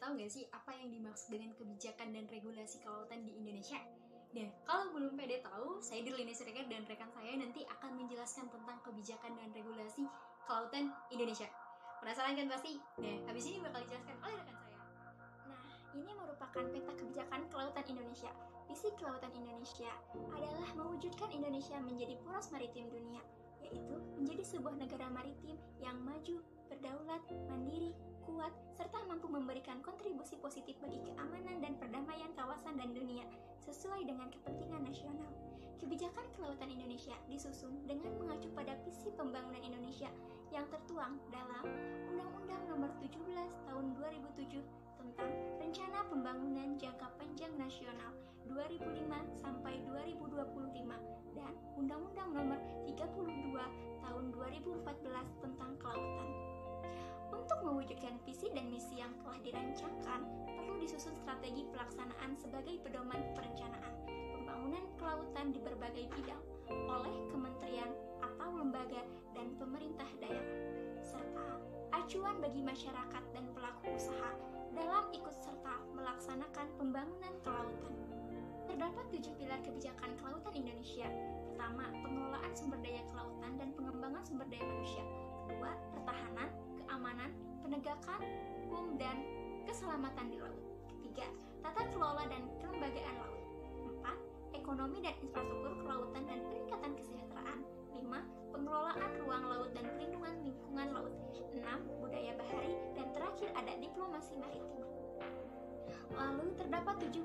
tahu nggak sih apa yang dimaksud dengan kebijakan dan regulasi kelautan di Indonesia? Nah, kalau belum pada tahu, saya Dirlina Siregar dan rekan saya nanti akan menjelaskan tentang kebijakan dan regulasi kelautan Indonesia. Penasaran kan pasti? Nah, habis ini bakal dijelaskan oleh rekan saya. Nah, ini merupakan peta kebijakan kelautan Indonesia. Visi kelautan Indonesia adalah mewujudkan Indonesia menjadi poros maritim dunia, yaitu menjadi sebuah negara maritim yang maju, berdaulat, mandiri, kuat, serta mampu memberikan kontribusi positif bagi keamanan dan perdamaian kawasan dan dunia sesuai dengan kepentingan nasional. Kebijakan kelautan Indonesia disusun dengan mengacu pada visi pembangunan Indonesia yang tertuang dalam Undang-Undang Nomor 17 Tahun 2007 tentang Rencana Pembangunan Jangka Panjang Nasional 2005 sampai 2025 dan Undang-Undang Nomor 32 Tahun 2014 tentang kelautan. Untuk mewujudkan visi dan misi yang telah dirancangkan, perlu disusun strategi pelaksanaan sebagai pedoman perencanaan pembangunan kelautan di berbagai bidang oleh kementerian atau lembaga dan pemerintah daerah, serta acuan bagi masyarakat dan pelaku usaha dalam ikut serta melaksanakan pembangunan kelautan. Terdapat 7 pilar kebijakan kelautan Indonesia. Pertama, pengelolaan sumber daya kelautan dan pengembangan sumber daya manusia. Kedua, pertahanan, keamanan, penegakan hukum dan keselamatan di laut. Ketiga, tata kelola dan kelembagaan laut. 4, ekonomi dan infrastruktur kelautan dan peningkatan kesejahteraan. 5, pengelolaan ruang laut dan perlindungan lingkungan laut. 6, budaya bahari, dan terakhir ada diplomasi maritim. Lalu terdapat 76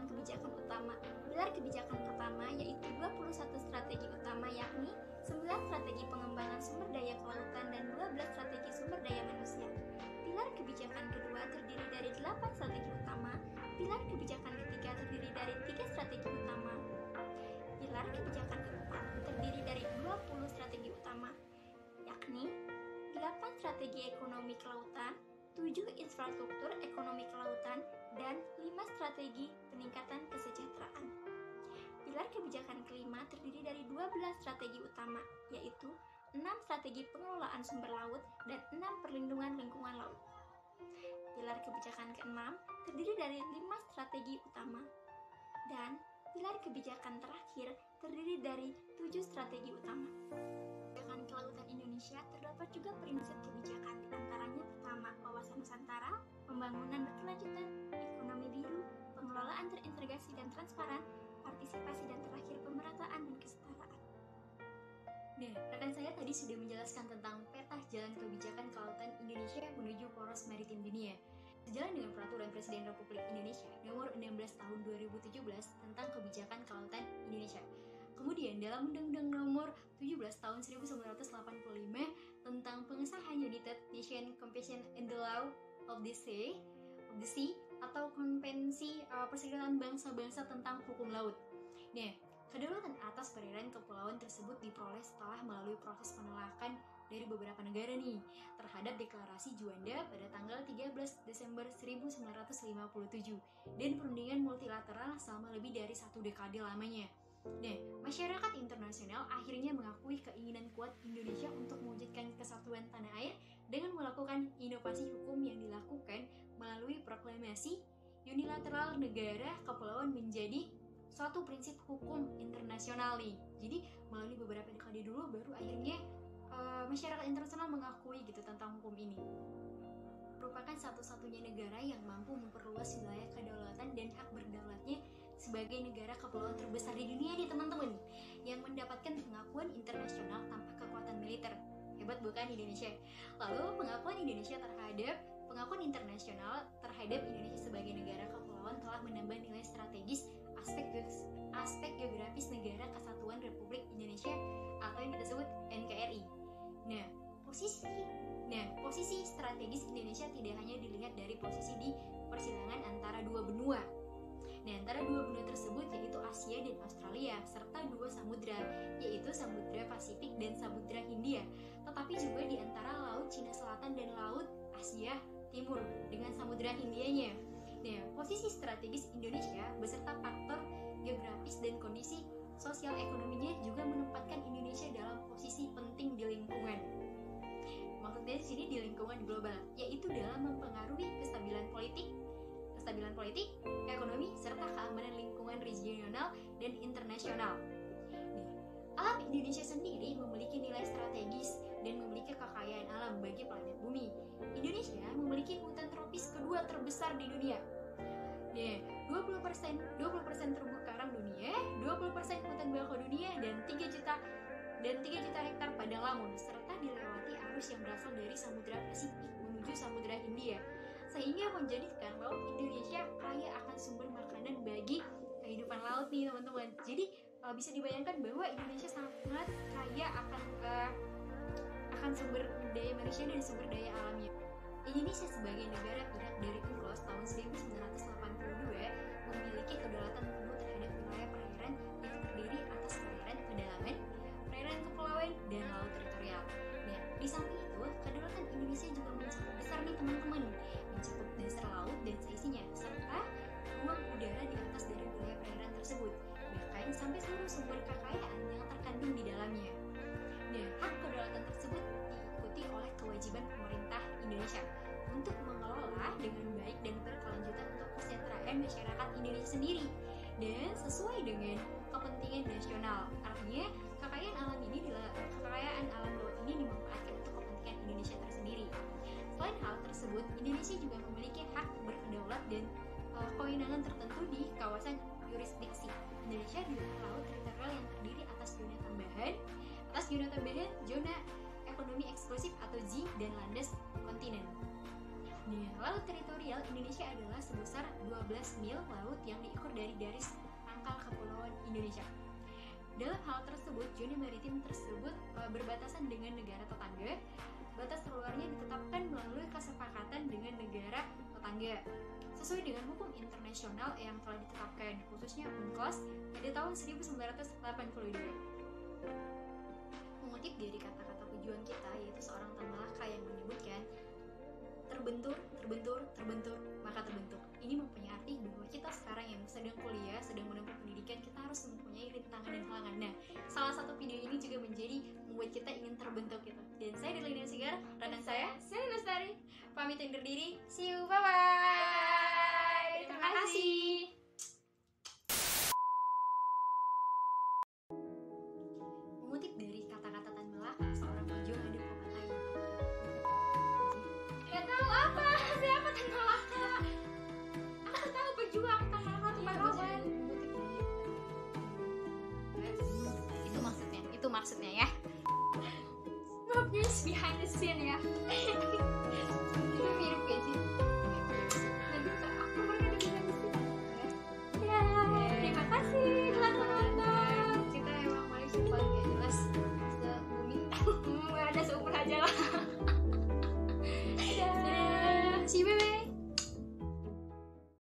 kebijakan utama. Pilar kebijakan pertama yaitu 21 strategi utama, yakni 9 strategi pengembangan sumber daya kelautan dan 12 strategi sumber daya manusia. Pilar kebijakan kedua terdiri dari 8 strategi utama. Pilar kebijakan ketiga terdiri dari 3 strategi utama. Pilar kebijakan keempat terdiri dari 20 strategi utama, yakni 8 strategi ekonomi kelautan, 7 infrastruktur ekonomi kelautan, dan 5 strategi peningkatan kesejahteraan. Pilar kebijakan kelima terdiri dari 12 strategi utama, yaitu 6 strategi pengelolaan sumber laut dan 6 perlindungan lingkungan laut. Pilar kebijakan keenam terdiri dari 5 strategi utama, dan pilar kebijakan terakhir terdiri dari 7 strategi utama. Kebijakan kelautan Indonesia terdapat juga prinsip kebijakan, diantaranya pertama, wawasan Nusantara, pembangunan berkelanjutan, ekonomi biru, pengelolaan terintegrasi dan transparan, partisipasi, dan terakhir pemerataan dan kesetaraan. Nah, rekan saya tadi sudah menjelaskan tentang peta jalan kebijakan kelautan Indonesia menuju poros maritim dunia. Sejalan dengan Peraturan Presiden Republik Indonesia Nomor 16 Tahun 2017 tentang Kebijakan Kelautan Indonesia. Kemudian dalam Undang-Undang Nomor 17 Tahun 1945 tentang pengesahan United Nations Convention on the Law of the Sea atau Konvensi Perserikatan Bangsa-Bangsa tentang Hukum Laut. Nah, kedaulatan atas perairan kepulauan tersebut diperoleh setelah melalui proses penolakan dari beberapa negara nih terhadap deklarasi Juanda pada tanggal 13 Desember 1957 dan perundingan multilateral selama lebih dari 1 dekade lamanya. Nah, masyarakat internasional akhirnya mengakui keinginan kuat Indonesia untuk mewujudkan kesatuan tanah air dengan melakukan inovasi hukum yang dilakukan melalui proklamasi unilateral negara kepulauan menjadi suatu prinsip hukum internasional nih. Jadi melalui beberapa dekade dulu baru akhirnya masyarakat internasional mengakui gitu tentang hukum ini. Merupakan satu-satunya negara yang mampu memperluas wilayah kedaulatan dan hak berdaulatnya sebagai negara kepulauan terbesar di dunia nih teman-teman, yang mendapatkan pengakuan internasional tanpa kekuatan militer. Hebat bukan Indonesia? Lalu pengakuan internasional terhadap Indonesia sebagai negara kepulauan telah menambah nilai strategis aspek geografis negara kesatuan Republik Indonesia atau yang kita sebut NKRI. Nah, posisi strategis Indonesia tidak hanya dilihat dari posisi di persilangan antara dua benua. Nah, antara dua benua tersebut yaitu Asia dan Australia, serta 2 samudra, yaitu Samudra Pasifik dan Samudra Hindia, tetapi juga di antara Laut Cina Selatan dan Laut Asia Timur dengan Samudra Hindianya. Nah, posisi strategis Indonesia beserta faktor geografis dan kondisi sosial ekonominya juga menempatkan Indonesia dalam posisi penting di lingkungan. Maksud maksudnya di sini di lingkungan global, yaitu dalam mempengaruhi kestabilan politik, ekonomi, serta keamanan lingkungan regional dan internasional. Alam Indonesia sendiri memiliki nilai strategis dan memiliki kekayaan alam bagi planet bumi. Indonesia memiliki hutan tropis kedua terbesar di dunia. 20% terumbu karang dunia, 20% hutan bakau dunia, dan 3 juta hektar padang lamun, serta dilewati arus yang berasal dari Samudra Pasifik menuju Samudra Hindia, sehingga menjadikan laut Indonesia kaya akan sumber makanan bagi kehidupan laut nih teman-teman. Jadi bisa dibayangkan bahwa Indonesia sangat kaya akan sumber daya manusia dan sumber daya alamnya. Indonesia sebagai negara pihak dari UNCLOS tahun 1982 memiliki kedaulatan penuh terhadap wilayah perairan yang terdiri atas perairan kedalaman, perairan kepulauan, dan laut teritorial. Nah, di samping itu, kedaulatan Indonesia juga mencakup besar nih teman-teman, mencakup dasar laut dan seisinya, serta ruang udara di atas dari wilayah perairan tersebut, bahkan sampai seluruh sumber kekayaan yang terkandung di dalamnya. Nah, hak kedaulatan tersebut diikuti oleh kewajiban pemerintah Indonesia untuk mengelola dengan baik dan berkelanjutan untuk kesejahteraan masyarakat Indonesia sendiri dan sesuai dengan kepentingan nasional. Artinya kekayaan alam laut ini dimanfaatkan untuk kepentingan Indonesia tersendiri. Selain hal tersebut, Indonesia juga memiliki hak berdaulat dan kewenangan tertentu di kawasan yurisdiksi Indonesia di laut teritorial yang terdiri atas zona tambahan, zona ekonomi eksklusif atau Z, dan landas kontinen. Nah, laut teritorial Indonesia adalah sebesar 12 mil laut yang diukur dari garis pangkal kepulauan Indonesia. Dalam hal tersebut, zona maritim tersebut berbatasan dengan negara tetangga. Batas luarnya ditetapkan melalui kesepakatan dengan negara tetangga sesuai dengan hukum internasional yang telah ditetapkan, khususnya UNCLOS pada tahun 1982. Mengutip dari kata-kata pejuang kita, yaitu seorang Tan Malaka yang menyebutkan terbentur, maka terbentuk. Ini mempunyai arti bahwa kita sekarang yang sedang kuliah, sedang menempuh pendidikan, kita harus mempunyai rintangan dan halangan. Nah, salah satu video ini juga menjadi membuat kita ingin terbentuk gitu. Dan saya Delina Sigar, rekan saya Sally Lestari, pamit undur diri. See you, bye-bye. Terima kasih. Mengutip dari kata-kata Tan Malaka, seorang pejuang ada pepatah yang nggak tahu apa siapa Tan Malaka. Aku tahu pejuang Tan Malaka itu pahlawan. Itu maksudnya ya. Maaf guys, behind the scene ya.